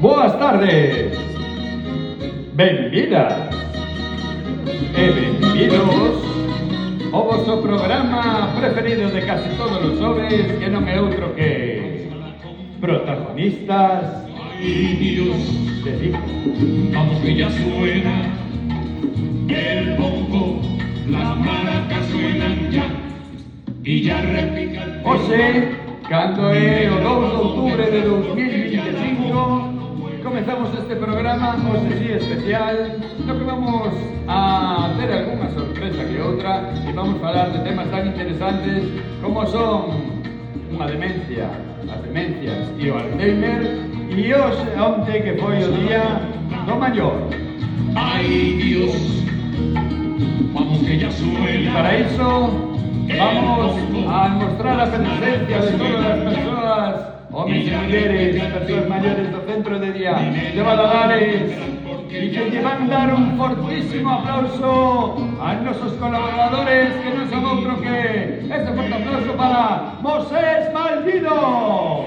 Boas tardes. Benvidas e benvidos ao vosso programa preferido de casi todos os xoves, que non é outro que Protagonistas de Vigo. Vamos que ya suena el bongo, las maracas suenan ya y ya repica el Hoxe, cando é o 2 de outubro de 2025, comezamos este programa, hoxe sí especial, no que vamos a ter algunha sorpresa que outra e vamos falar de temas tan interesantes como son unha demencia, as demencias e o Alzheimer, e hoxe, onte que foi o día do maior. ¡Ay, Dios! Vamos que ya Y suena. para eso vamos a mostrar la presencia de todas las personas, hombres y mujeres, personas mayores del centro de día de Valadares, y que te van a dar un fortísimo aplauso a nuestros colaboradores, que no son otro que este fuerte aplauso para Mosés Malvido,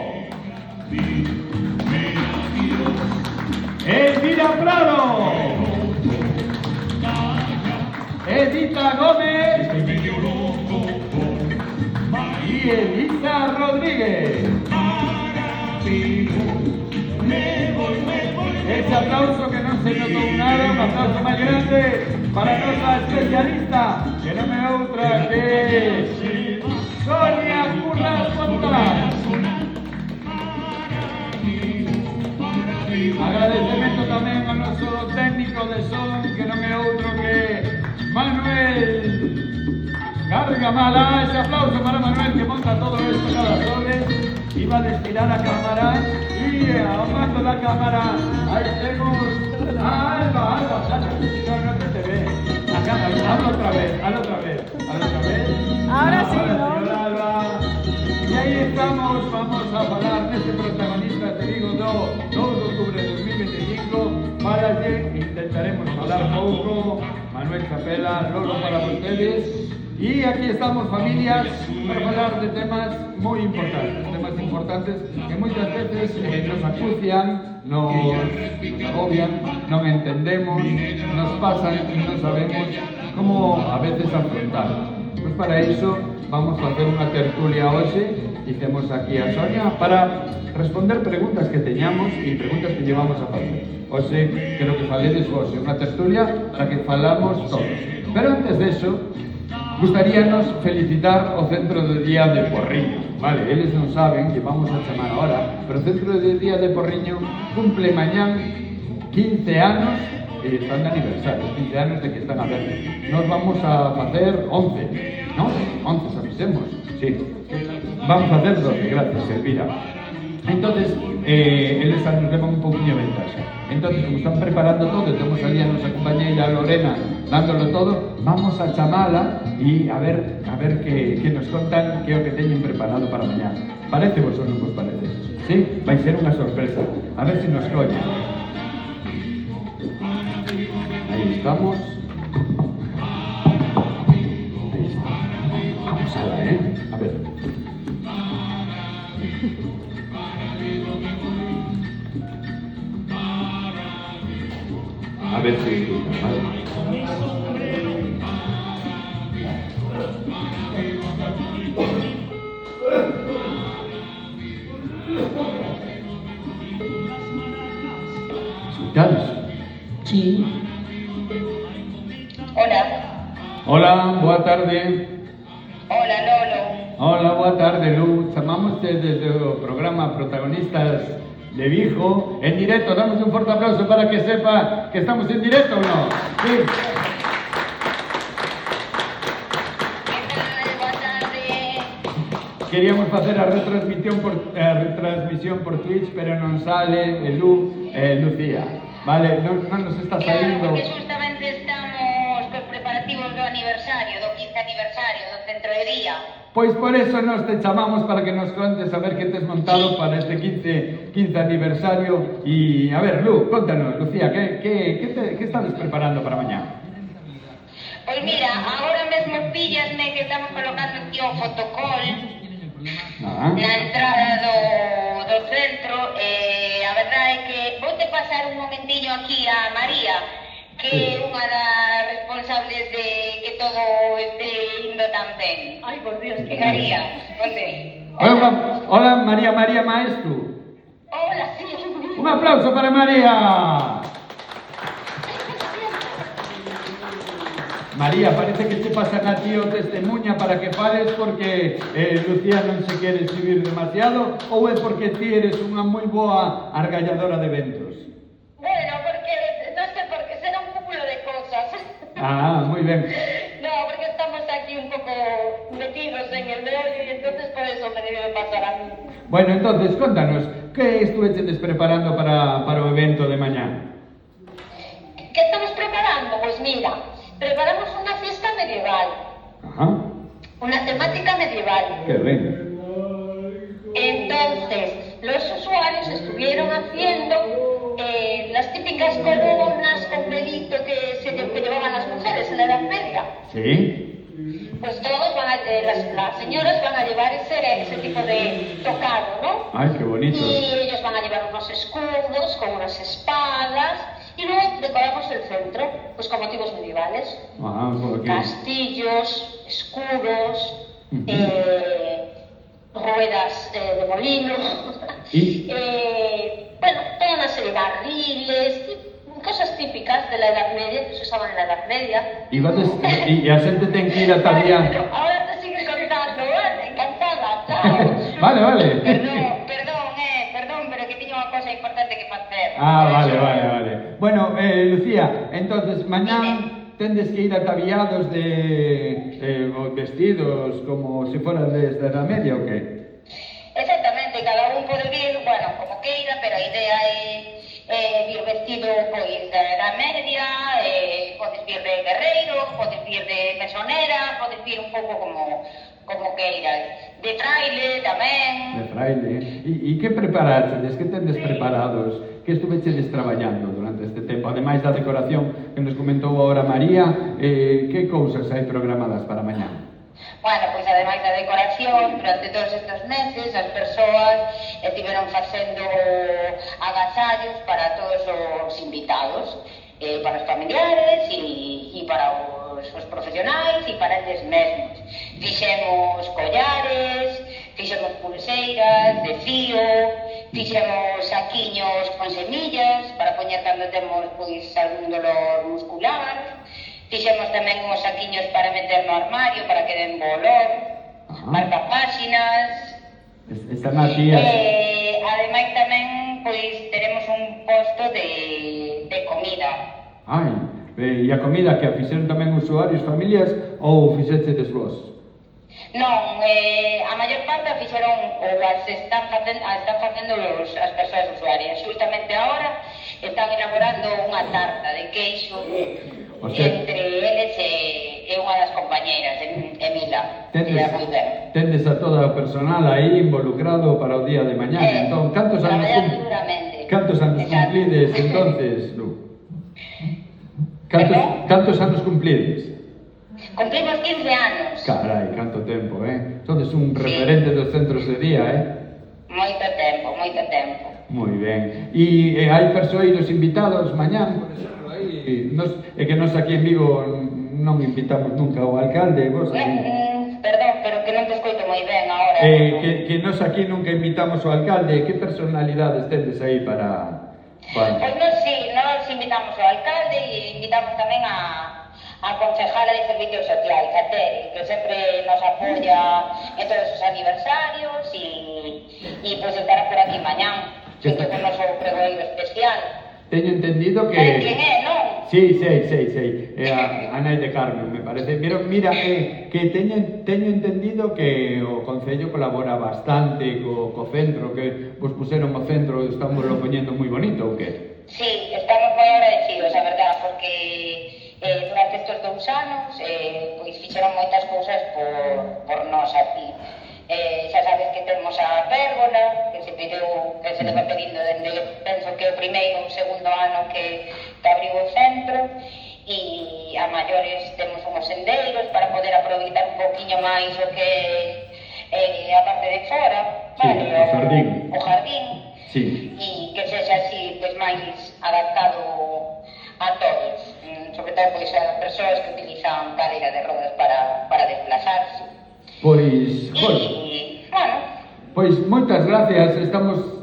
Elvira Prado, Edita Gómez y Elisa Rodríguez. Ese aplauso que no se notó nada, un aplauso más grande para nuestra especialista, que no me otra que Sonia Curras Fontán. Agradecimiento también a nuestro técnico de son, que no me otro que Manuel Gargamala. Ese aplauso para Manuel, que monta todo esto cada lunes. Iba a desfilar a cámara y ahogando la cámara, ahí tenemos a Alba, no te ve. Acá, hazlo otra vez. Ahora sí, ¿no? Señora Alba. Y ahí estamos, vamos a hablar de este protagonista, te digo, 2 de octubre de 2025, para que intentaremos hablar pouco, Manuel Capela, Lolo para ustedes. Y aquí estamos, familias, para hablar de temas muy importantes que muchas veces nos acucian, nos agobian, no entendemos, nos pasan y no sabemos cómo a veces afrontar. Pues para eso vamos a hacer una tertulia hoxe. Hicimos aquí a Sonia para responder preguntas que teñamos e preguntas que llevamos a facer. Hoxe, creo que faledes hoxe unha tertulia para que falamos todos. Pero antes de eso, gustaríanos felicitar o Centro de Día de Porriño. Vale, eles non saben que vamos a chamar ahora, pero o Centro de Día de Porriño cumple mañán 15 anos e están de aniversario, 15 anos de que están abertos. Nos vamos a facer 11, non? 11 sabemos, sí. Vamos a hacer 12, gracias, Elvira. Entonces, eles nos levan un pouquinho de ventaxa. Entonces, como están preparando todo, temos ali a nosa compañeira Lorena dándolo todo, vamos a chamala e a ver que nos contan que é o que teñen preparado para mañá. Parece vos ou non vos parece? Sí? Vai ser unha sorpresa. A ver se nos coñen. Ahí estamos. Ahí está. Vamos a ver, A ver. A ver si escucha, ¿vale? ¿Escuchas? Sí. Hola. Hola, boa tarde. Hola, Lolo. Hola, boa tarde, Lu. Chamamos desde o programa Protagonistas de Vigo en directo. Damos un fuerte aplauso para que sepa que estamos en directo, ¿o no? Sí. Boa tarde. Queríamos facer a retransmisión por Twitch, pero non sale Lucía. Vale, non nos está Claro, salindo. porque justamente estamos cos preparativos do aniversario, do 15 aniversario do Centro de Día. Pois por eso nos te chamamos para que nos contes a ver que tes montado para este 15 aniversario. E a ver, Lu, contanos, Lucía, que estades preparando para mañá? Pois mira, agora mesmo píllasme que estamos colocando aquí un fotocall Ah. na entrada do centro. A verdade é que vou pasar un momentillo aquí a María, que é unha das responsables de que todo este indo tan ben. Ai, por Dios, Que María, onde? Hola, María Maestro. Hola, sí. Un aplauso para María. María, parece que te pasan a ti o testemunha para que fales porque Lucía non se quere exhibir demasiado ou é porque ti eres unha moi boa argalladora de eventos? Bueno, porque, no sé, porque será un cúmulo de cosas. Ah, moi ben. No, porque estamos aquí un poco metidos en el meollo y entonces por eso me debe pasar a mí. Bueno, entonces, contanos, que estuveches preparando para o evento de mañá? ¿Qué estamos preparando? Pues mira, preparamos una fiesta medieval, Ajá, una temática medieval. que ben. Entonces, los usuarios estuvieron haciendo las típicas coronas con velito que llevaban las mujeres en la Edad Media. Sí? Pues todos van las señoras van a llevar ese tipo de tocado, ¿no? Ay, qué bonito. Y ellos van a llevar unos escudos con unas espadas y luego decoramos el centro, pues con motivos medievales. Ah, por aquí. Castillos, escudos, ruedas de molino, ¿Y? bueno, toda una serie de barriles, cosas típicas de la Edad Media, que se usaban en la Edad Media. E a xente ten que ir a Tavía. Pero ahora te sigo contando, ¿vale? Encantada, chao. Vale. Perdón, pero que tiño unha cosa importante que facer. Vale. Bueno, Lucía, entonces, mañán tendes que ir ataviados de vestidos como se fueran desde a Edad Media ou que? Exactamente, cada un pode vir, bueno, como queira, pero a idea é vir vestido pois da Edad Media, podes vir de guerreiro, podes vir de mesonera, podes vir un pouco como queiras. De fraile tamén. De fraile. E que preparaches? Que tendes preparados? Que estuvechedes traballando durante este tempo? Ademais da decoración que nos comentou agora María, que cousas hai programadas para mañá? Bueno, pois ademais da decoración, durante todos estes meses as persoas estiveron facendo agasallos para todos os invitados, para os familiares e para os profesionais e para eles mesmos. Fixemos collares, fixemos pulseiras de fío, fixemos saquiños con semillas para poñer cando temos pois algún dolor muscular. Fixemos tamén uns saquiños para meter no armario para que den bo olor, marca páxinas. Están aquí as... Ademais tamén pois teremos un posto de comida. Ai, e a comida que a fixeron tamén usuarios, familias ou fixechedes vos? Non, a maior parte a fixeron ou as están facendo as persoas usuarias. Justamente agora están elaborando unha tarta de queixo. O sea, entre eles e unha das compañeiras, Emila. Tendes a toda o personal aí involucrado para o día de mañá. Entón, cantos anos cumplides entonces, Lu? Cantos anos cumplides? Cumplimos 15 anos. Carai, canto tempo, Sodes un referente dos centros de día, Moito tempo. Moi ben. E hai persoeiros invitados mañán, por exemplo, aí. É que nós aquí en Vigo non invitamos nunca ao alcalde, vos aí. Perdón, pero que non te escoito moi ben agora. Que nós aquí nunca invitamos ao alcalde. Que personalidades tendes aí para... Pois nós invitamos ao alcalde e invitamos tamén a concejala de Servicios Sociais, a Tere, que sempre nos apoia en todos os aniversarios e pois estará por aquí mañán, xunto con o noso pregoeiro especial. Teño entendido que... Sabes quen é, non? Sí, sei. É a nai de Carmen, me parece. Pero mira, que teño entendido que o Concello colabora bastante co centro, que vos puseron o centro, estamos lo poñendo moi bonito, ou que? Sí, estamos moi agradecidos, a verdad, porque durante estes 2 anos pois fixeron moitas cousas por nós aquí. Xa sabes que temos a pérgola, que se leva pedindo dende, penso que o primeiro ou segundo ano que abriu o centro, e a maiores temos unhos sendeiros para poder aproveitar un poquinho máis o que a parte de fora, sí, vale, o jardín. O jardín. Sí. E que sexa así, pois máis adaptado a todos, sobre todo pois a persoas que utilizan cadeira de rodas para desplazarse. Pois, E, bueno, pois moitas gracias, estamos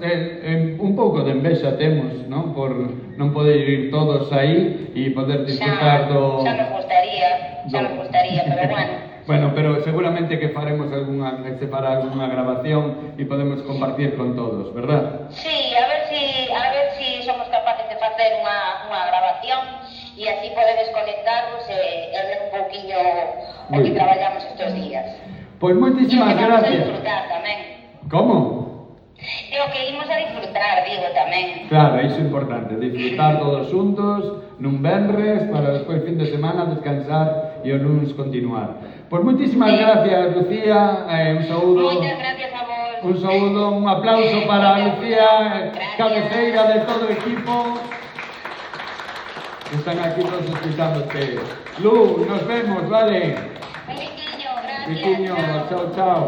un pouco de envexa temos, non? Por non poder ir todos aí e poder disfrutar do... xa nos gustaría, pero bueno. Bueno, pero seguramente que faremos se fará algunha grabación e podemos compartir con todos, verdad? Sí, a ver si somos capaces de facer unha grabación e así podedes conectarvos e ver un pouquiño o que traballamos estes días. Pois moitísimas gracias. E vamos a gracias. disfrutar tamén. Como? E o que imos a disfrutar, digo, tamén. Claro, iso é importante, disfrutar todos xuntos nun venres para despois fin de semana descansar e o lunes continuar. Pois moitísimas gracias, Lucía, un saúdo. Moitas gracias a vos. Un saúdo, un aplauso para Lucía, cabeceira de todo o equipo. Están aquí todos escuchándote. Lu, nos vemos, vale? Riquiño, gracias. Riquiño, chao, chao.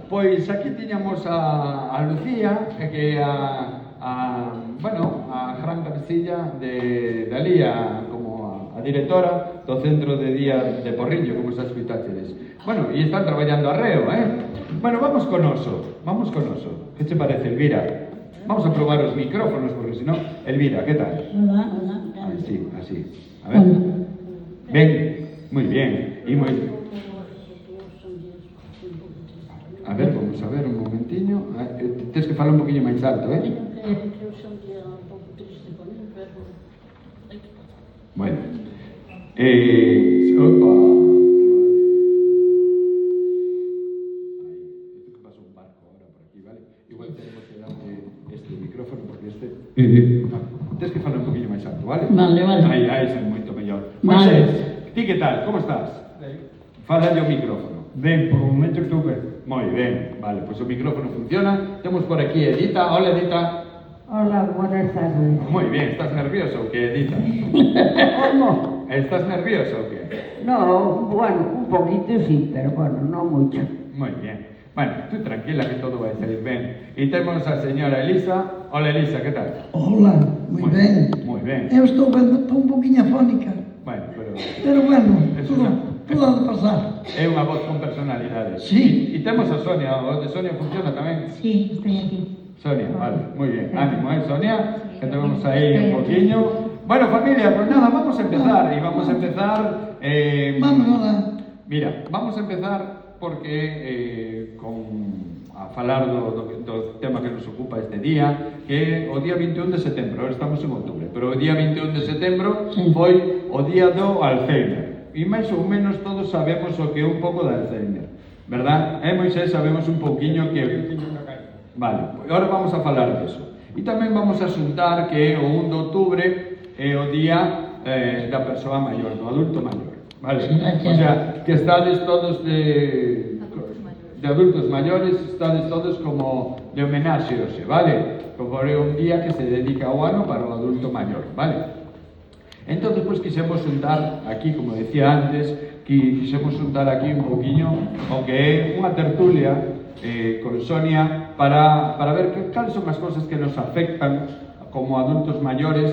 Pois aquí tiñamos a Lucía, que a gran cabecilla de ali, como a directora do Centro de Día de Porriño, como xa escuitaxedes. Bueno, e están traballando arreo, Bueno, vamos con oso. Que te parece, Elvira? Vamos a probar os micrófonos, porque senón... Elvira, que tal? Hola. Así. A ver. Ben, moi bien. E moi... A ver, vamos a ver un momentiño. Tens que falar un poquinho máis alto, Bueno. Opa. Que pasa un barco ahora por aquí, vale? Igual tenemos que darle este micrófono porque este... Tens que falar un poquinho máis alto, vale? Vale. Aí é moito mellor. Vale. Ti que tal? Como estás? Fala o micrófono. Ben, por o momento estou ben. Moi ben, vale, pois o micrófono funciona. Temos por aquí Edita. Hola, Edita. Hola, buenas tardes. Moi ben, estás nerviosa ou que, Edita? ¿Cómo? Estás nerviosa ou que? No, bueno, un poquito sí, pero bueno, no mucho. Moi ben. Bueno, tú tranquila que todo vai salir ben. E temos a señora Elisa. Hola, Elisa, que tal? Hola, moi ben. Moi ben. Eu estou un poquinho afónica, Bueno, pero bueno, Eso tudo ha de pasar. é unha voz con personalidade. Sí. E temos a Sonia. O de Sonia funciona tamén? Sí, estoy aquí. Sonia, vale, moi bien. Ánimo, Sonia, que te vamos aí un poquinho. Bueno, familia, pues nada, vamos a empezar. Y vamos a empezar... Vamos ahora. Mira, vamos a empezar porque a falar do tema que nos ocupa este día, que é o día 21 de setembro. Ahora estamos en outubro, pero o día 21 de setembro foi o día do Alzheimer. E máis ou menos todos sabemos o que é un pouco de Alzheimer, verdad? Moisés, sabemos un pouquiño que... Vale, agora vamos a falar disso. E tamén vamos a xuntar que o 1 de outubro é o día da persoa maior, do adulto maior, vale? O sea, que estades todos de adultos maiores, estades todos como de homenaxe hoxe, vale? Como é un día que se dedica ao ano para o adulto maior, vale? Entón, despois quixemos xuntar aquí, como decía antes, quixemos xuntar aquí un poquinho o que é unha tertulia con Sonia para ver cales son as cousas que nos afectan como adultos maiores,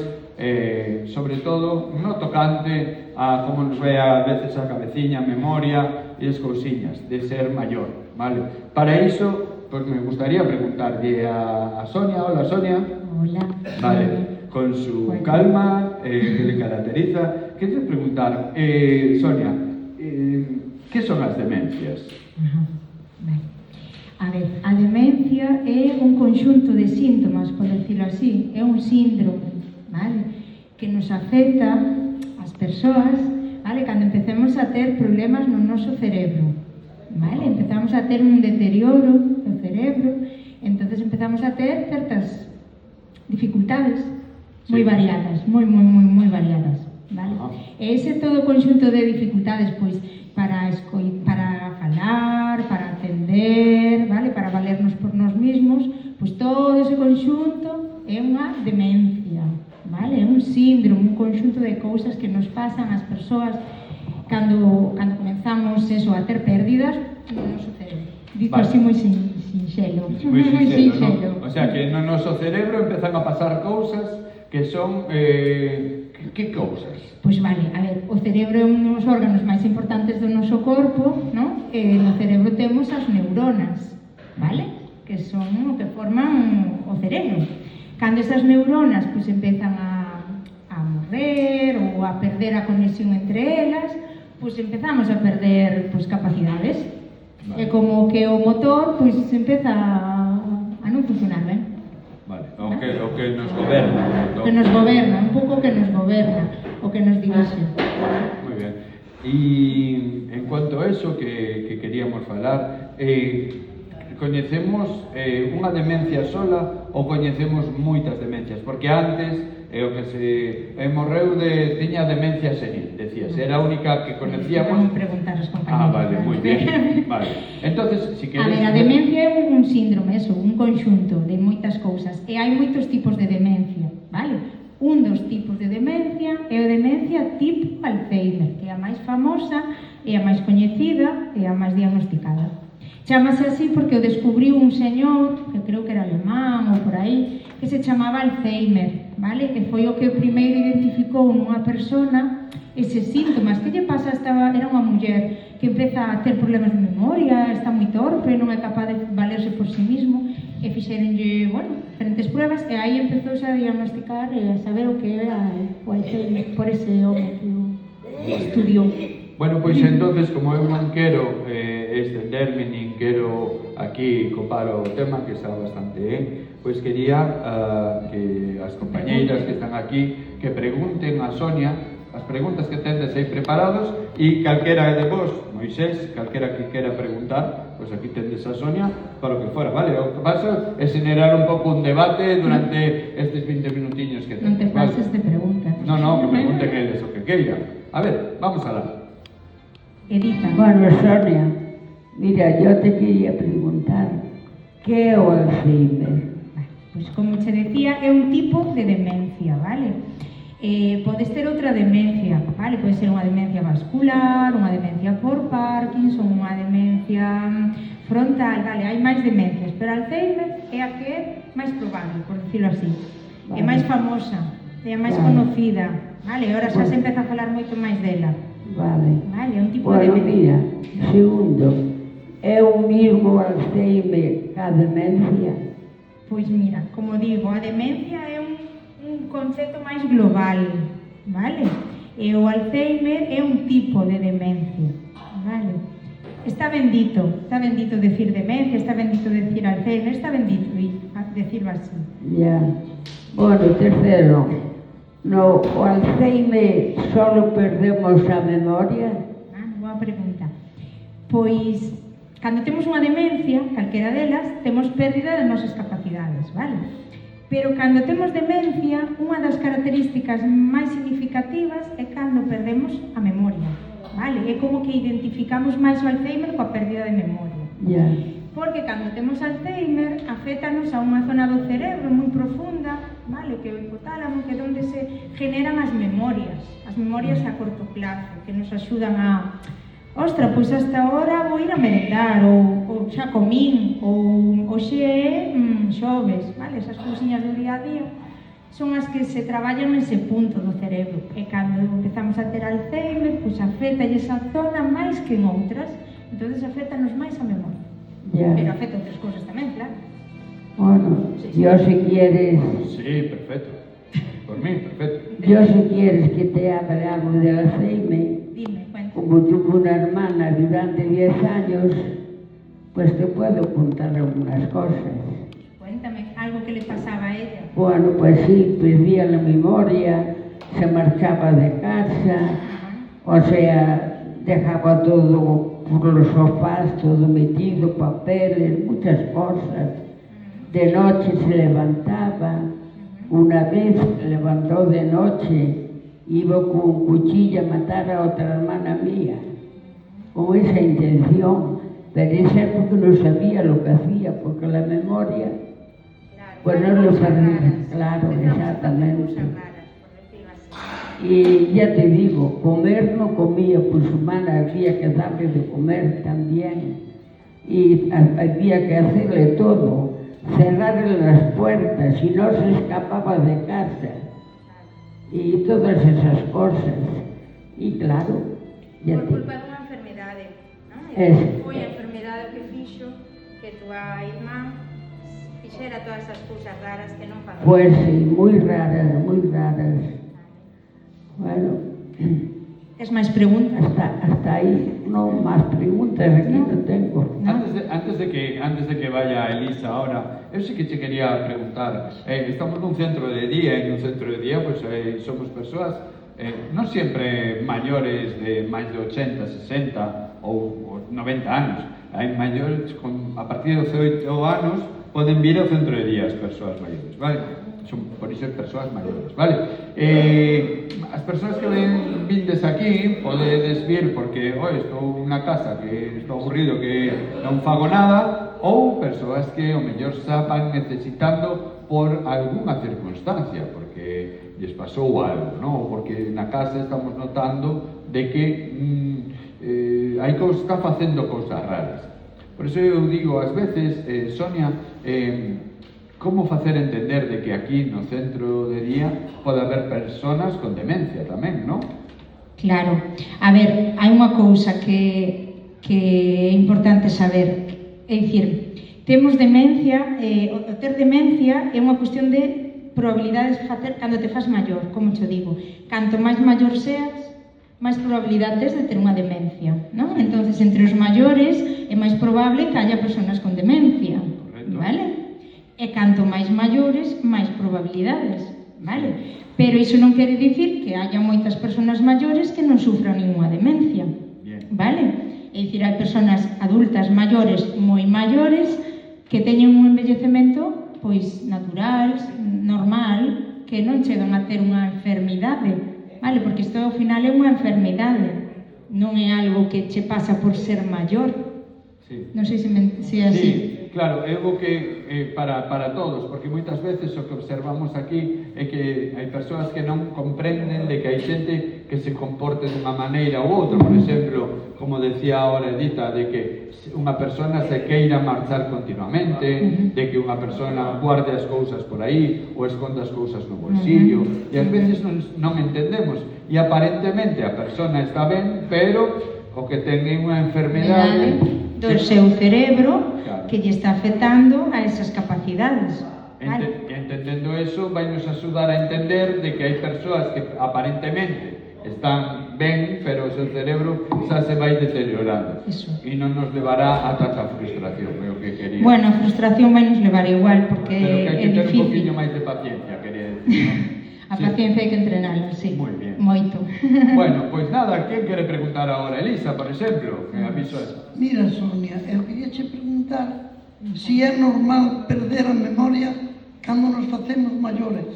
sobre todo no tocante a como nos ve a veces a cabeciña, a memoria e as cousiñas de ser maior, vale? Para iso, pues me gustaría preguntarlle a Sonia. Hola, Sonia. Hola. Vale, con su calma que le caracteriza. Quería preguntar, Sonia, ¿qué son as demencias? Vale. A ver, a demencia é un conxunto de síntomas, por decirlo así, é un síndrome, vale? Que nos afecta as persoas, vale? Cando empecemos a ter problemas no noso cerebro, vale? Empezamos a ter un deterioro do cerebro, entonces empezamos a ter certas dificultades moi variadas, moi variadas, vale? E ese todo conxunto de dificultades, pois, para falar, para atender, vale? Para valernos por nós mesmos, pois todo ese conxunto é unha demencia, vale? É un síndrome, un conxunto de cousas que nos pasan ás persoas cando comenzamos eso, a ter pérdidas no noso cerebro. Dito así moi sinxelo. Moi sinxelo, ¿no? O sea, que no noso cerebro empezan a pasar cousas que son, que cousas? Pois vale, a ver, o cerebro é un dos órganos máis importantes do noso corpo, non? No cerebro temos as neuronas, vale? Que son o que forman o cerebro. Cando esas neuronas pois empezan a morrer ou a perder a conexión entre elas, pois empezamos a perder pois capacidades. Vale. É como que o motor pois empeza a non funcionar ben. Vale, o que nos goberna. Que nos goberna, un pouco que nos goberna, o que nos dirixe. Moi ben. E en cuanto a eso que queríamos falar, coñecemos unha demencia sola ou coñecemos moitas demencias? Porque antes o que se morreu tiña demencia senil, decías, era a única que conocíamos. Vamos preguntar aos compañeros. Vale, moi bien. Vale. Entonces, si queres... A ver, a demencia é un síndrome, eso, un conxunto de moitas cousas. E hai moitos tipos de demencia, vale? Un dos tipos de demencia é a demencia tipo Alzheimer, que é a máis famosa, é a máis coñecida e a máis diagnosticada. Chámase así porque o descubriu un señor, que creo que era alemán ou por aí, que se chamaba Alzheimer, vale? Que foi o que primeiro identificou nunha persona eses síntomas. Que lle pasa? Era unha muller que empeza a ter problemas de memoria, está moi torpe, non é capaz de valerse por sí mismo, e fixeronlle, bueno, diferentes pruebas, e aí empezouse a diagnosticar e a saber o que era o Alzheimer por ese home que o estudiou. Bueno, pois entonces, como eu non quero extenderme, nin quero aquí copar o tema, que está bastante pois quería que as compañeiras que están aquí que pregunten a Sonia as preguntas que tendes aí preparados, e calquera de vos, Moisés, calquera que quera preguntar, pois aquí tendes a Sonia para o que fora, vale? O que pasa é generar un pouco un debate durante estes 20 minutiños que tendes. Non te pases de preguntas. No, que pregunten eles o que queiran. A ver, vamos alá. Edita. Bueno, Sonia, mira, yo te quería preguntar, ¿qué é o Alzheimer? Pois como che decía, é un tipo de demencia, vale? Podes ter outra demencia, vale? Pode ser unha demencia vascular, unha demencia por Parkinson, unha demencia frontal, vale? Hai máis demencias, pero Alzheimer é a que é máis probable, por decirlo así. É máis famosa, é a máis conocida, vale? Ahora xa se empeza a falar moito máis dela. Vale. Vale, é un tipo de Bueno, demencia. mira, segundo, é o mismo Alzheimer que a demencia? Pois mira, como digo, a demencia é un concepto máis global, vale? E o Alzheimer é un tipo de demencia, vale? Está bendito decir demencia, está bendito decir Alzheimer, está bendito decirlo así. Ya. Bueno, tercero, no, o Alzheimer solo perdemos a memoria? Boa pregunta. Pois, cando temos unha demencia, calquera delas, temos pérdida das nosas capacidades, vale? Pero cando temos demencia, unha das características máis significativas é cando perdemos a memoria, vale? É como que identificamos máis o Alzheimer coa pérdida de memoria. Ya. Porque cando temos Alzheimer, afétanos a unha zona do cerebro moi profunda, vale? Que é o hipotálamo, que é onde se generan as memorias a corto plazo, que nos axudan a... Ostra, pois hasta ahora vou ir a merendar, ou xa comín, ou hoxe é xoves, vale? Esas cousiñas do día a día son as que se traballan nese punto do cerebro. E cando empezamos a ter Alzheimer, pois afeta esa zona máis que en outras, entonces afétanos máis a memoria. Ya. Pero afeta outras cousas tamén, claro. Bueno, yo si quieres, Sí, perfecto. Por mí, perfecto. yo si quieres que te hable algo de Alzheimer, Dime, cuenta. como tuve una hermana durante 10 años, pues te puedo contar algunas cosas. Cuéntame algo que le pasaba a ella. Bueno, pues sí, perdía la memoria, se marchaba de casa, o sea, dejaba todo por los sofás, todo metido, papeles, muchas cosas. De noche se levantaba, una vez se levantó de noche, iba con un cuchillo a matar a otra hermana mía, con esa intención, pero eso es porque no sabía lo que hacía, porque la memoria, pues no lo sabía, claro, exactamente. Y ya te digo, comer no comía, pues su hermana había que darle de comer también, y había que hacerle todo, cerrarle las puertas, y no se escapaba de casa. y todas esas cosas. Y claro, ya Por te- culpa dunha enfermedade, non? Es- Foi a enfermedade que fixo que túa irmá fixera todas esas cousas raras que non fan. pues sí, muy raras, muy raras. Bueno, Es máis preguntas? hasta ahí, no más preguntas, aquí no tengo. Antes de que vaya Elisa ahora, yo sí que te quería preguntar, estamos en un centro de día, en un centro de día pues somos personas no siempre mayores de más de 80, 60 o 90 años, hay mayores a partir de 18 años pueden vir ao centro de día as persoas maiores, vale? Son por iso persoas maiores, vale? As persoas que vindes aquí podedes vir porque estou nunha casa que estou aburrido que non fago nada ou persoas que o mellor xa van necesitando por algunha circunstancia porque lles pasou algo, non? Porque na casa estamos notando de que hai que está facendo cousas raras. Por iso eu digo, ás veces, Sonia, como facer entender de que aquí no centro de día pode haber personas con demencia tamén, non? Claro. A ver, hai unha cousa que é importante saber. É dicir, temos demencia, o ter demencia é unha cuestión de probabilidades de facer cando te faz maior, como te digo. Canto máis maior seas, máis probabilidade tes de ter unha demencia, non? Entonces, entre os maiores é máis probable que haya personas con demencia, vale? E canto máis maiores, máis probabilidades, vale? Pero iso non quere dicir que haya moitas persoas maiores que non sufran ninguna demencia, vale? É dicir, hai persoas adultas maiores, moi maiores, que teñen un envellecemento pois natural, normal, que non chegan a ter unha enfermidade, vale? Porque isto ao final é unha enfermidade, non é algo que che pasa por ser maior. Sí. Non sei se é así. Sí, claro, é algo que para todos, porque moitas veces o que observamos aquí é que hai persoas que non comprenden de que hai xente que se comporte dunha maneira ou outra, por exemplo, como decía ahora Edita, de que unha persona se queira marchar continuamente, de que unha persona guarde as cousas por aí ou esconda as cousas no bolsillo, e ás veces non entendemos, e aparentemente a persona está ben, pero o que ten é unha enfermedade do seu cerebro, claro, que lle está afectando a esas capacidades. Vale? Entendendo eso, vai nos axudar a entender de que hai persoas que aparentemente están ben, pero o seu cerebro xa se vai deteriorando. Eso. E non nos levará a tanta frustración, é o que quería. Bueno, a frustración vai nos levar igual, porque pero que hai é que ter un difícil. poquinho máis de paciencia, quería decir, ¿no? A Sí. paciencia hai que entrenala, sí. Muy bien. Moito. Bueno, pues nada, ¿quién quiere preguntar ahora? Elisa, por ejemplo, me aviso eso. Mira, Sonia, eu quería che preguntar se é normal perder a memoria cando nos facemos maiores.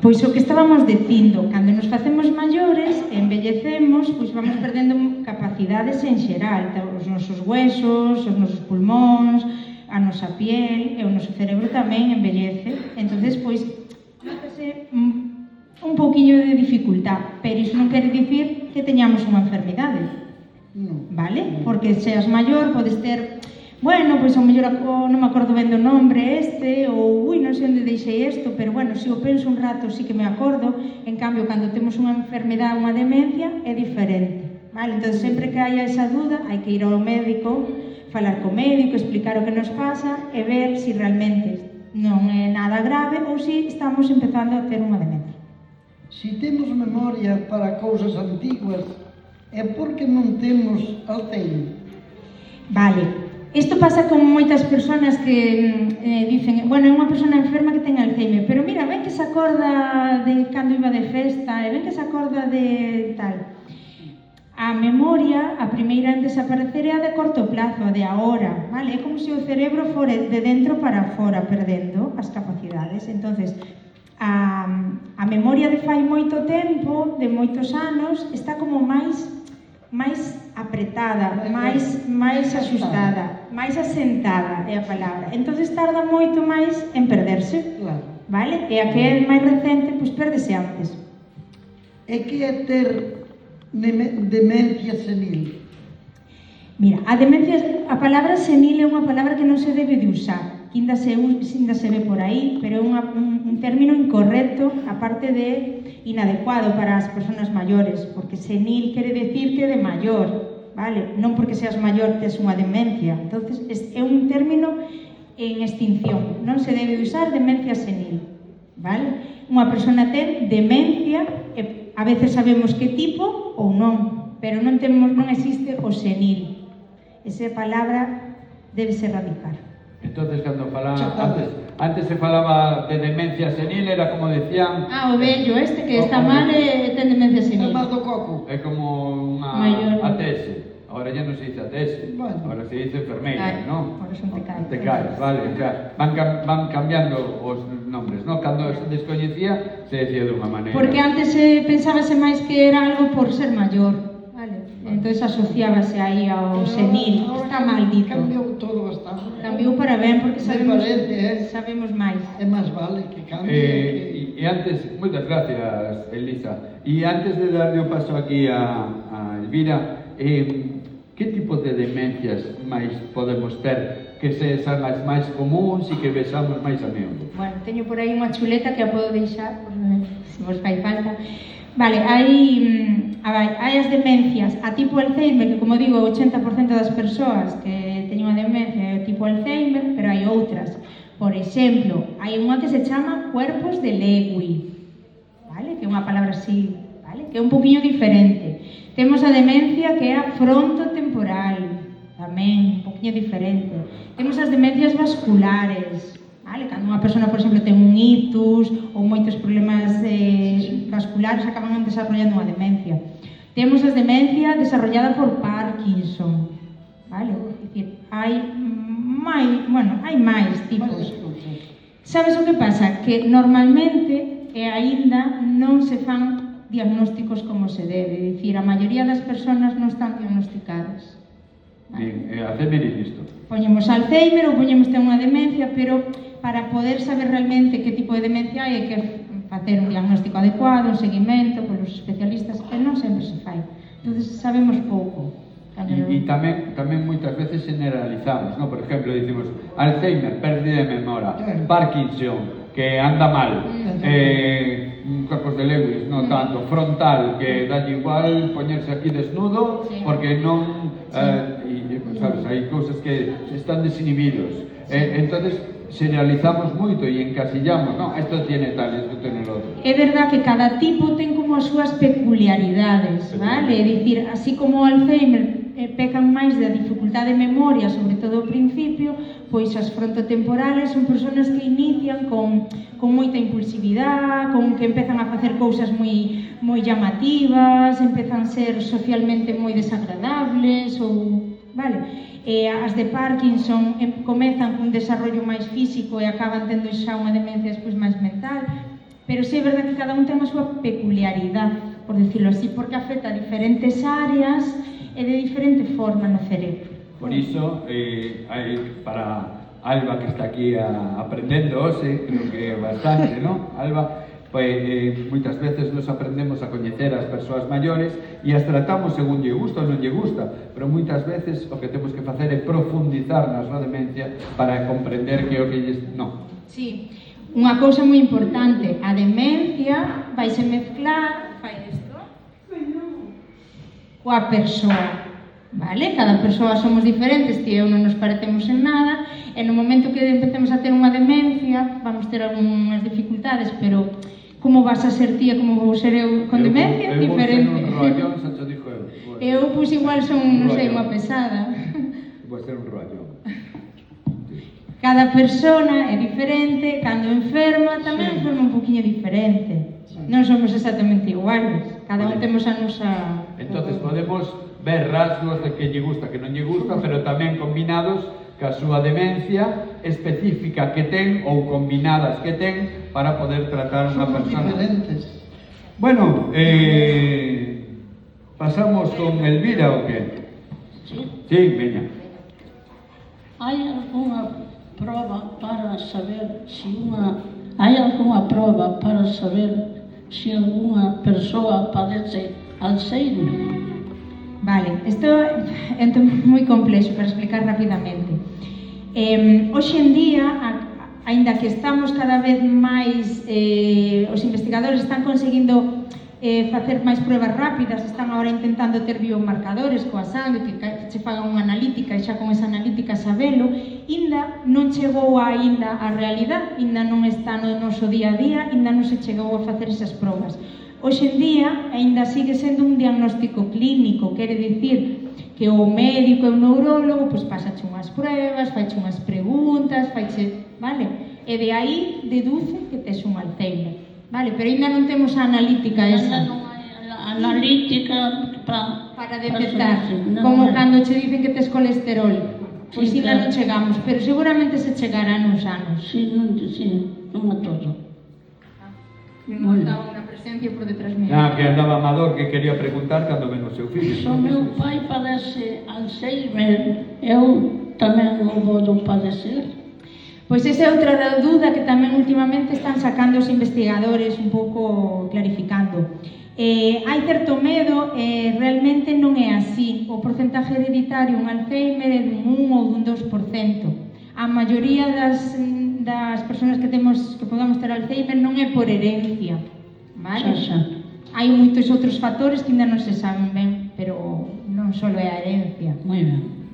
Pois o que estábamos dicindo, cando nos facemos maiores, envellecemos, pois vamos perdendo capacidades en xeral, os nosos huesos, os nosos pulmóns, a nosa piel e o noso cerebro tamén envellece. Entonces, pois, notase un pouquiño de dificultad, pero iso non quere dicir que teñamos unha enfermidade, Non. vale? Porque seas maior, podes ter, bueno, pois ao mellor non me acordo ben do nombre ou non sei onde deixei isto, pero bueno, se o penso un rato sí que me acordo. En cambio, cando temos unha enfermedade, unha demencia, é diferente, vale? Entón, sempre que haya esa duda, hai que ir ao médico, falar co médico, explicar o que nos pasa e ver se realmente non é nada grave ou se estamos empezando a ter unha demencia. Se temos memoria para cousas antiguas, é porque non temos Alzheimer. Vale, isto pasa con moitas persoas que dicen, bueno, é unha persona enferma que ten Alzheimer, pero mira, ven que se acorda de cando iba de festa, e ven que se acorda de tal. A memoria, a primeira en desaparecer é a de corto plazo, a de agora, vale? É como se o cerebro fore de dentro para fora, perdendo as capacidades. Entonces, a memoria de fai moito tempo, de moitos anos, está como máis apretada, máis axustada, máis asentada é a palabra. Entonces tarda moito máis en perderse, Claro. vale? E a que é máis recente, pois perdese antes. É que é ter demencia senil. Mira, a palabra senil é unha palabra que non se debe de usar, ainda se ve por aí, pero é un término incorrecto, aparte de inadecuado para as persoas maiores, porque senil quere decir que de maior, vale? Non porque seas maior tes unha demencia. Entonces, é un término en extinción. Non se debe usar demencia senil, vale? Unha persona ten demencia, e a veces sabemos que tipo ou non, pero non existe o senil. Esa palabra debe ser radical. Entonces, cando falaba, antes se falaba de demencia senil, era como decían... O vello este que está mal ten demencia senil. Tomar do coco. É como unha ATS. Ahora ya no se dice ATS, Bueno. ahora se dice enfermeira, ¿no? Ahora son TCAE. TCAE, vale, o sea, van cambiando os nombres, ¿no? Cando se descoñecía, se decía de unha maneira. Porque antes pensábase máis que era algo por ser maior, vale? Entonces asociábase aí ao senil, está mal dito. Cambiou todo bastante. Cambiou para ben porque parece, sabemos máis. É máis vale que cambie. E antes, moitas gracias, Elisa. E antes de darle o paso aquí a Elvira, que tipo de demencias máis podemos ter que sexan as máis comuns e que vexamos máis a menudo? Bueno, teño por aí unha chuleta que a podo deixar, se vos fai falta. Vale, hai as demencias a tipo Alzheimer, que como digo, o 80% das persoas que teñen unha demencia é tipo Alzheimer, pero hai outras. Por exemplo, hai unha que se chama cuerpos de Lewy, vale? Que é unha palabra así, vale? Que é un poquinho diferente. Temos a demencia que é a frontotemporal, tamén, un poquinho diferente. Temos as demencias vasculares, vale? Cando unha persona, por exemplo, ten un ictus ou moitos problemas vasculares, acaban desarrollando unha demencia. Temos as demencias desarrollada por Parkinson, vale? É dicir, hai máis tipos. Sabes o que pasa? Que normalmente aínda non se fan diagnósticos como se debe, é dicir, a maioría das persoas non están diagnosticadas. Bien, haceme isto. Poñemos Alzheimer ou poñemos ter unha demencia, pero para poder saber realmente que tipo de demencia hai que facer un diagnóstico adecuado, un seguimento polos especialistas, e non sempre se fai. Entonces sabemos pouco. E tamén moitas veces generalizamos, ¿no? Por exemplo, dicimos Alzheimer, pérdida de memoria, Parkinson, que anda mal, cuerpos de Lewis, no tanto, frontal, que dá igual poñerse aquí desnudo, porque non, sabes, hai cousas que están desinhibidos, entonces generalizamos moito e encasillamos, no, esto tiene tal, esto tiene lo otro. É verdad que cada tipo ten como as súas peculiaridades, vale? É dicir, así como o Alzheimer pecan máis da dificultade de memoria, sobre todo ao principio, pois as frontotemporales son persoas que inician con moita impulsividade, con que empezan a facer cousas moi llamativas, empezan a ser socialmente moi desagradables, ou, vale? As de Parkinson comezan cun desarrollo máis físico e acaban tendo xa unha demencia despois máis mental, pero sí é verdade que cada un ten a súa peculiaridade, por decirlo así, porque afecta a diferentes áreas e de diferente forma no cerebro. Por iso, para Alba, que está aquí aprendendo hoxe, creo que bastante, ¿no? Alba, pues moitas veces nos aprendemos a coñecer as persoas maiores e as tratamos según lle gusta ou non lle gusta, pero moitas veces o que temos que facer é profundizar na súa demencia para comprender que o que lles... No. Sí, unha cousa moi importante, a demencia vaise mezclar, fai isto, coa persoa, vale? Cada persoa somos diferentes, ti e eu non nos parecemos en nada, e no momento que empecemos a ter unha demencia, vamos ter algunhas dificultades, pero como vas a ser ti e como vou ser eu con demencia? Diferente. Eu vou ser un rollón, xa te dixo eu. Eu, pois, igual son, non sei, unha pesada. Vou ser un rollón. Cada persona é diferente, cando enferma tamén enferma un poquinho diferente. Non somos exactamente iguales, cada un temos a nosa... Entonces podemos ver rasgos de que lle gusta, que non lle gusta, pero tamén combinados ca súa demencia específica que ten ou combinadas que ten para poder tratar unha persona. Diferentes. Bueno, pasamos con Elvira ou que? Sí, veña. Hai algunha prova para saber se hai algunha prova para saber se algunha persoa padece Alzheimer? Vale, isto é moi complexo para explicar rapidamente. Hoxe en día aínda que estamos cada vez máis, os investigadores están conseguindo facer máis pruebas rápidas, están agora intentando ter biomarcadores coa sangue, que che fagan unha analítica e xa con esa analítica sabelo, ainda non chegou aínda a realidade, ainda non está no noso día a día, ainda non se chegou a facer esas probas. Hoxe en día, aínda sigue sendo un diagnóstico clínico, quere dicir que o médico e o neurólogo pois pasache unhas pruebas, faiche unhas preguntas, vale? E de aí deduce que tes un Alzheimer. Vale, pero ainda non temos a analítica esa. Ainda non hai a analítica para detectar, como cando che dicen que tes colesterol. Pois ainda non chegamos, pero seguramente se chegará nos anos. Sí, non a todo. Non estaba unha presencia por detrás mío. Que andaba Amador que quería preguntar cando ven o seu fillo. O meu pai padece Alzheimer, eu tamén o vou padecer. Pois esa é outra dúda que tamén últimamente están sacando os investigadores un pouco clarificando. Hai certo medo, realmente non é así. O porcentaje hereditario un Alzheimer é dun 1 ou dun 2%. A maioría das persoas que podamos ter Alzheimer non é por herencia, vale? Hai moitos outros factores que ainda non se saben ben, pero non só é a herencia. Moi ben.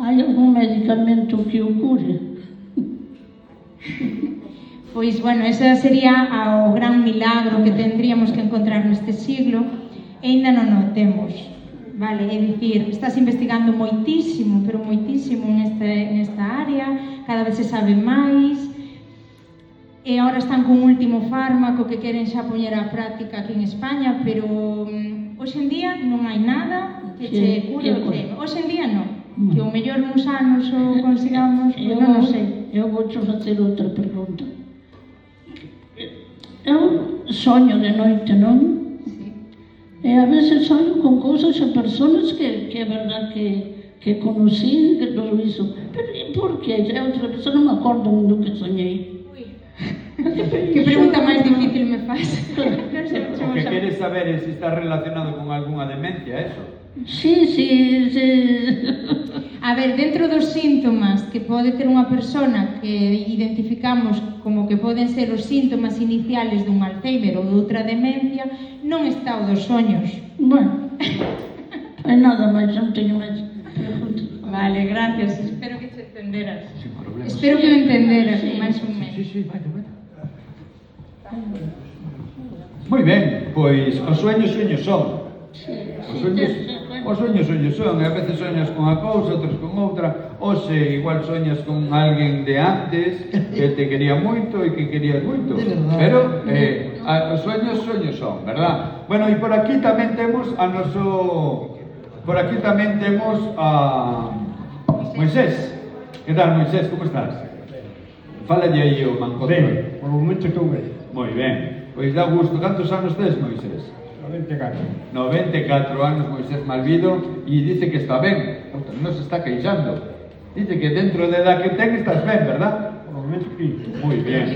Hai algún medicamento que o cure? Pois, bueno, ese sería o gran milagro que tendríamos que encontrar neste siglo e ainda non o temos, vale? É dicir, estás investigando moitísimo, pero moitísimo nesta área, cada vez se sabe máis e agora están con un último fármaco que queren xa poñer á práctica aquí en España, pero hoxe en día non hai nada que che cure o Alzheimer. Hoxe en día non, que o mellor nuns anos o consigamos, non sei. Eu vou te facer outra pregunta. Eu soño de noite, non? E a veces soño con cousas e persoas que é verdad que conocí, que todo iso. Pero por que? É outra pessoa, non me acordo do que soñei. Que pregunta máis difícil me faz. O que queres saber é se está relacionado con algunha demencia, eso? Sí. A ver, dentro dos síntomas que pode ter unha persona que identificamos como que poden ser os síntomas iniciales dun Alzheimer ou de outra demencia, non está o dos soños. Bueno, é nada máis, non teño máis preguntas. Vale, gracias. Espero que te entenderas. Sin problema. Espero que me entenderas, máis ou menos. Sí, vaya. Moi ben, pois os sueños son. Os sueños son, e a veces soñas con unha cousa, outros con outra, hoxe igual soñas con alguén de antes que te quería moito e que querías moito, pero os sueños son, verdad? Bueno, e por aquí tamén temos a Moisés. Que tal, Moisés, como estás? Fálalle aí o mancote. Ben, por o momento estou ben. Moi ben, pois dá gusto. Cantos anos tes, Moisés? 94. 94 anos Moisés Malvido e dice que está ben, non se está queixando. Dice que dentro da edad que ten estás ben, verdad? Por o momento sí. Moi ben.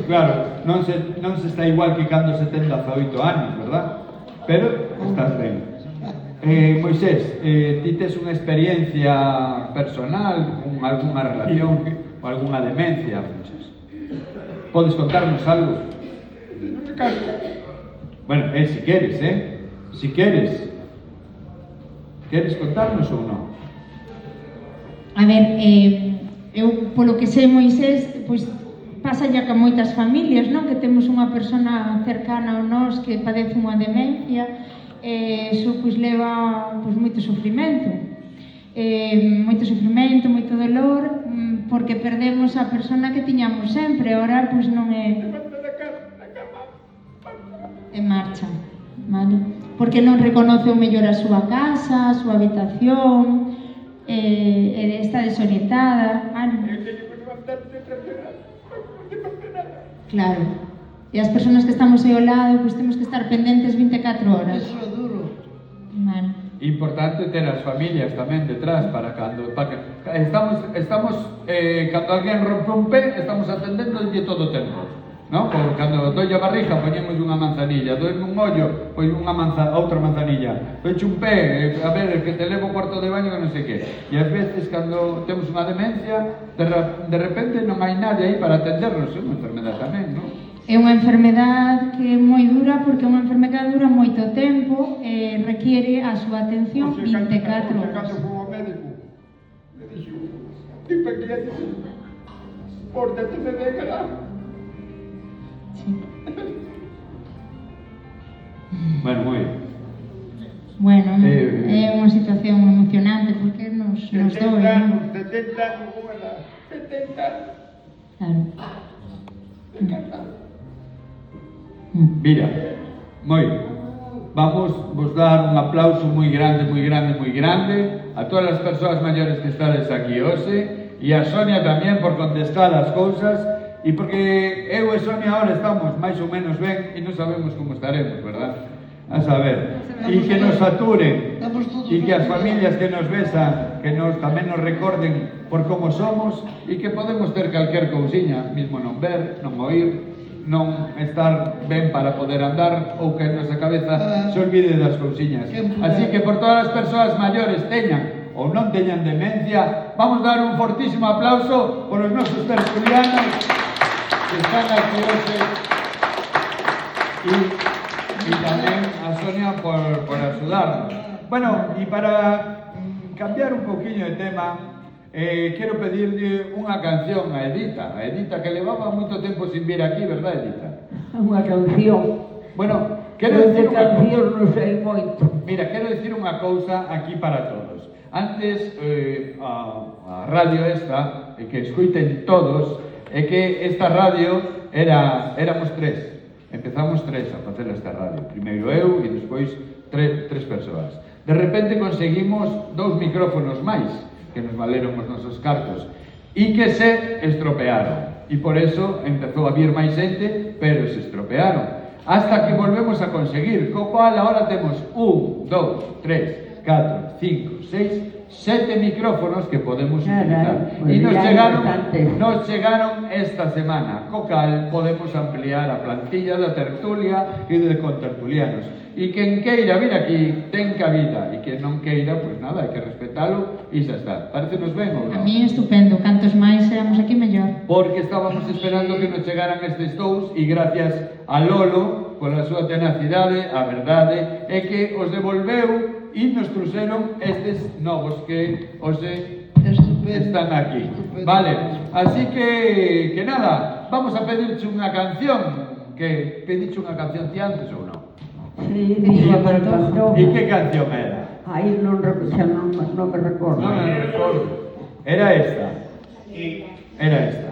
Claro, non se está igual que cando se ten 18 anos, verdad? Pero estás ben. Moisés, ti tes unha experiencia personal con algunha relación ou algunha demencia, Moisés? Podes contarnos algo? Bueno, si queres, si queres. Queres contarnos ou non? A ver, eu polo que sei, Moisés, pois pasa ya con moitas familias, non? Que temos unha persona cercana a nós que padece unha demencia, iso pois leva pois moito sofrimento. Moito dolor, porque perdemos a persona que tiñamos sempre, agora pois non é en marcha, vale? Porque non reconoce o mellor a súa casa, a súa habitación, está desorientada, vale? Claro. E as persoas que estamos aí ao lado, pois temos que estar pendentes 24 horas. Eso é duro. Vale. Importante ter as familias tamén detrás para cando estamos cando alguén rompe un pé, estamos atendendo todo o tempo. non? Cando doi a barriga, poñemos unha manzanilla, doi un ollo, pois outra manzanilla, doi un pé, a ver, que te levo o cuarto de baño que non sei que. E ás veces, cando temos unha demencia, de repente non hai nadie aí para atendernos, é unha enfermedade tamén, non? É unha enfermedade que é moi dura porque é unha enfermedade que dura moito tempo e requiere a súa atención 24 Cando horas. fui ao médico, me dixo, ti pequeño, pórtate me venga. Sí. Bueno, moi ben. Bueno, é unha situación emocionante porque nos 70 doi, anos, non? 70 anos, buena, 70 anos. Claro. Mira, moi ben. Vamos vos dar un aplauso moi grande, moi grande, moi grande a todas as persoas maiores que estades aquí hoxe e a Sonia tamén por contestar as cousas e porque eu e Sonia ahora estamos máis ou menos ben e non sabemos como estaremos, verdad? A saber, e que nos aturen e que as familias que nos besan que nos tamén nos recorden por como somos e que podemos ter calquer cousiña, mismo non ver, non oír, non estar ben para poder andar ou que a nosa cabeza se olvide das cousiñas. Así que por todas as persoas maiores teñan ou non teñan demencia, vamos dar un fortísimo aplauso por os nosos tertulianos que están aquí hoxe e tamén a Sonia por axudarnos. Bueno, e para cambiar un poquinho de tema, quero pedirle unha canción a Edita que levaba moito tempo sin vir aquí, verdad, Edita? Unha canción. Bueno, Quero quero dicir de unha canción non sei moito. Mira, quero dicir unha cousa aquí para todos. Antes, a radio esta, que escuiten todos, é que esta radio éramos tres. Empezamos tres a facer esta radio. Primeiro eu e despois tres persoas. De repente conseguimos 2 micrófonos máis, que nos valeron os nosos cartos, e que se estropearon. E por eso empezou a vir máis xente, pero se estropearon. Hasta que volvemos a conseguir, co cual ahora temos 1, 2, 3, 4, 5, 6, 7 micrófonos que podemos utilizar. Pues E nos bastantes. chegaron esta semana, co cal podemos ampliar a plantilla da tertulia e de contertulianos. E quen queira vir aquí ten cabida, e quen non queira, pois nada, hai que respetalo e xa está. Parecenos ben ou A non? mí estupendo, cantos máis seamos aquí mellor. Porque estábamos esperando que nos chegaran estes dous e gracias a Lolo, pola súa tenacidade, a verdade é que os devolveu e nos trouxeron estes novos que hoxe están aquí. Vale, así que nada, vamos a pedirche unha canción, que pediche unha canción ti antes ou non? Sí, digo, pero cantou. E que canción era? Aí xa non me recordo. Non me recordo. Era esta. Era esta.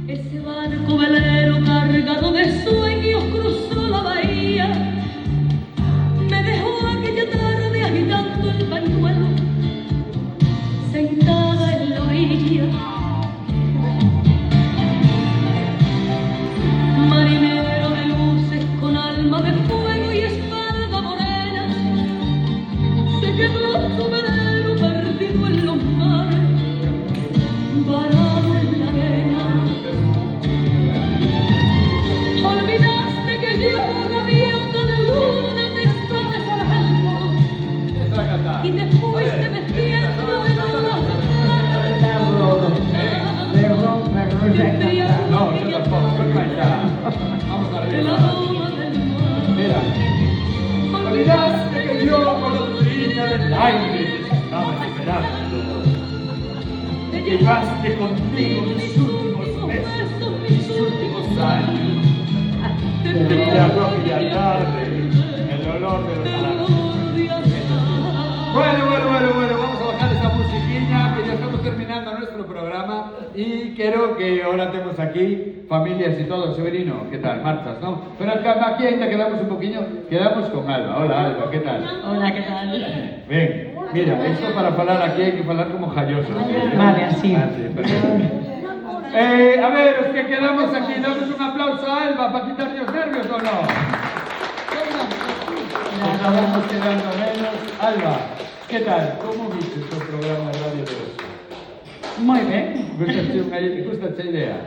Ese barco velero cargado de sueños cruzó la bahía, me dejó aquella tarde agitando el pañuelo, sentada en la orilla. Marinero de luces con alma de fuego y espalda morena, se quedó su velero perdido en los mares, varado en la arena. Olvidaste que yo, gaviota de luna, te estaba esperando y te fuiste metiendo en las Perdón, pero non sei cantar. No, yo tampoco, vamos a de la ver. luna del mar. Mira. Olvidaste que yo con la orilla del aire te estaba esperando. Te llevaste contigo mis últimos meses, mis últimos años. La propia tarde, el olor de los naranjos. Bueno, vamos a bajar esta musiquilla que ya estamos terminando nuestro programa y quiero que ahora tenemos aquí familias y todo. Severino, ¿qué tal? Marchas, ¿no? Pero aquí ainda quedamos un poquillo, quedamos con Alba. Hola Alba, ¿qué tal? Hola, ¿qué tal? Ven, mira, esto para falar aquí hay que falar como jallosos. Vale, así. Perfecto. A ver, os que quedamos aquí, damos un aplauso a Alba para quitarle los nervios o no. cada vez quedando menos. Alba, ¿qué tal? ¿Cómo viste tu programa de radio de hoy? Moi ben. Gusta a idea?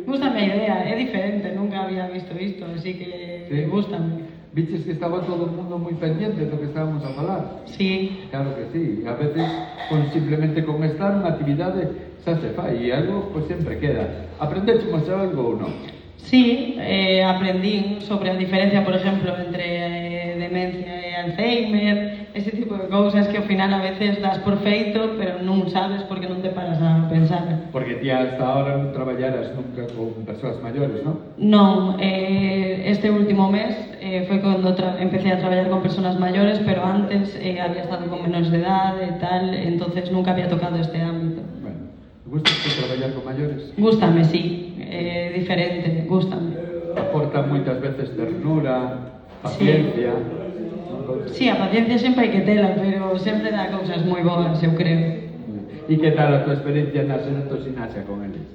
Gústame a idea, é diferente, nunca había visto isto, así que Sí. gústame. Viches que estaba todo o mundo moi pendiente do que estábamos a falar? Sí, Claro que sí, a veces simplemente con estar unha actividade xa se fai e algo pues sempre queda. Aprendechemos algo ou non? sí, aprendín sobre a diferencia, por exemplo, entre demencia e Alzheimer, ese tipo de cousas que ao final a veces das por feito, pero non sabes porque non te paras a pensar. Porque ti hasta ahora non traballaras nunca con persoas maiores, non? Non, este último mes foi cando empecé a traballar con persoas maiores, pero antes había estado con menores de edad e tal, entonces nunca había tocado este ámbito. Bueno, gustas traballar con maiores? Gústame, sí, diferente, gústame. Aporta moitas veces ternura, paciencia. Sí, a paciencia sempre hai que tela, pero sempre dá cousas moi boas, eu creo. E que tal a tua experiencia na xenotosinaxia con eles?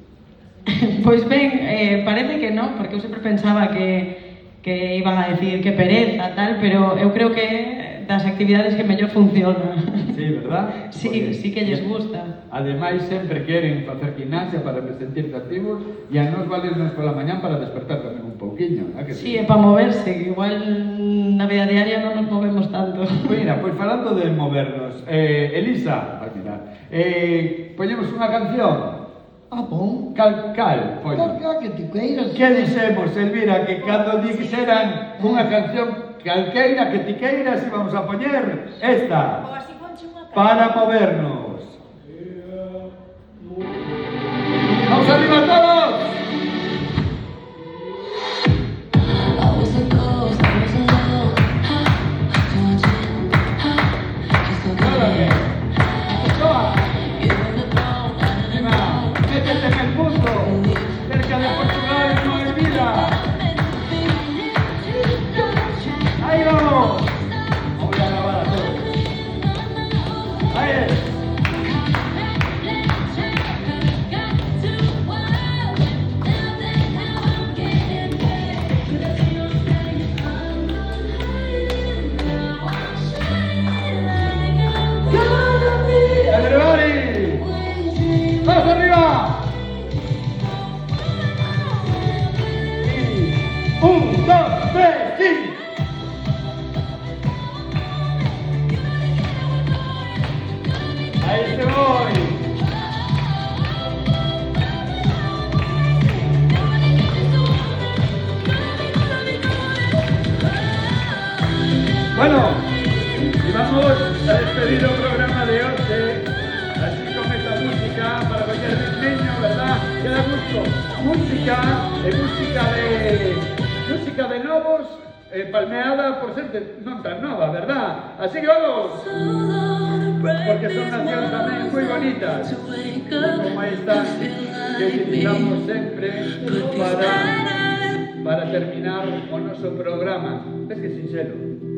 Pois ben, parece que non, porque eu sempre pensaba que iban a decir que pereza, tal, pero eu creo que das actividades que mellor funciona. Sí, verdad? Sí, Porque sí que lles gusta. Ademais, sempre queren facer gimnasia para sentirse activos e a nos valernos pola mañán para despertar tamén un pouquiño, ¿a que Sí, é para moverse, que igual na vida diaria non nos movemos tanto. Mira, pois falando de movernos, Elisa, vai mirar, poñemos unha canción. Ah, bom. Cal, poño. Calca que te queiras. Que dixemos, Elvira, que cando dixeran unha canción calqueira que ti queiras íbamos a poñer esta, para movernos. ¡Vamos arriba todos! Métete en el mundo, cerca de Portugal no hay vida. ¡Ahí vamos! Voy a grabar a todos. ¡Ahí es! ¡Everybody! ¡Vamos arriba! ¡Un, dos, tres, sí! Ahí te voy. Bueno, y vamos a despedir el programa de hoy, así con esta música para cualquier niño, ¿verdad? Que da gusto. Música de novos, palmeada por ser non tan nova, ¿verdad? Así que vamos, porque son canciones también muy bonitas, como estas que utilizamos siempre para terminar con nuestro programa. Es que sincero,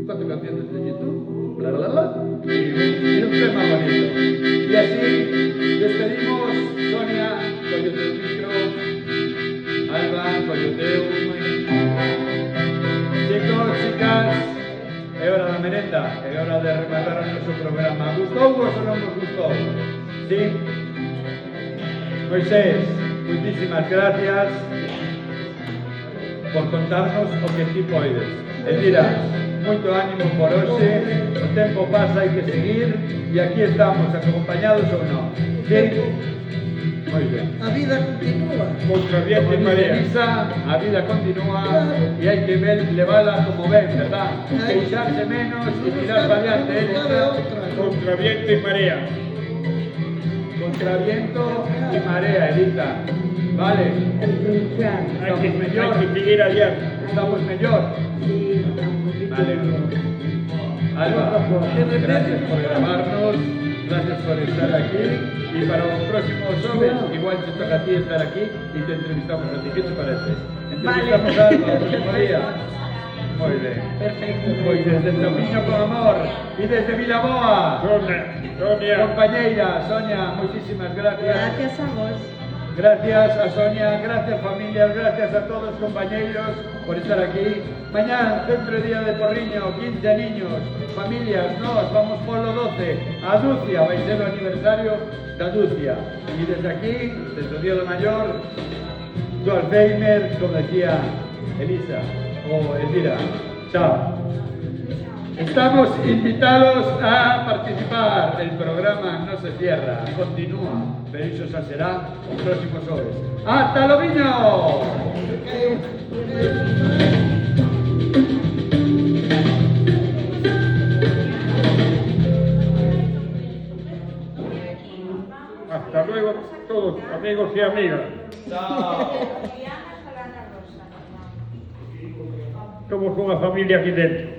4 canciones de YouTube, bla bla bla, y un tema bonito. Y así despedimos Sonia, Coyoteo Micro, Alba, Coyoteo. Chicos, chicas, é hora da merenda, é hora de rematar o noso programa. Gustou vos ou non vos gustou? Sí? Pois muchísimas gracias por contarnos o que ti poides. Elvira, moito ánimo por hoxe, o tempo pasa, hai que seguir, e aquí estamos, acompañados ou non. Sí? Moi ben. A vida continúa. Contra viento y marea. A vida continúa y hay que levarla como ven, ¿verdad? Queixarse menos y tirar para adelante, Elisa. Contra viento y marea. Contra viento y marea, Elisa. Vale. Estamos mejor. Hay que seguir adiante. Estamos mejor. Vale. Alba, gracias por grabarnos. Gracias por estar aquí y para los próximos hombres igual te toca a ti estar aquí y te entrevistamos a ti. ¿Qué te parece? Entrevistamos a Alba el próximo día. Muy bien. Perfecto. Pues desde el Tomiño con Amor y desde Vilaboa. Sonia. Compañera Sonia, muchísimas gracias. Gracias a vos. Gracias a Sonia, gracias familias, gracias a todos compañeros por estar aquí. Mañana, centro día de Porriño, 15 niños, familias, nos vamos por los 12, a Ducia, vai ser o aniversario da Ducia. Y desde aquí, desde o Día do Mayor, do Alzheimer, como decía Elisa o Elvira. Chao. Estamos invitados a participar. El programa no se cierra, continúa, pero eso se será los próximos sobres. ¡Hasta lo viño! Hasta luego todos, amigos y amigas. Chao. Somos una familia aquí dentro.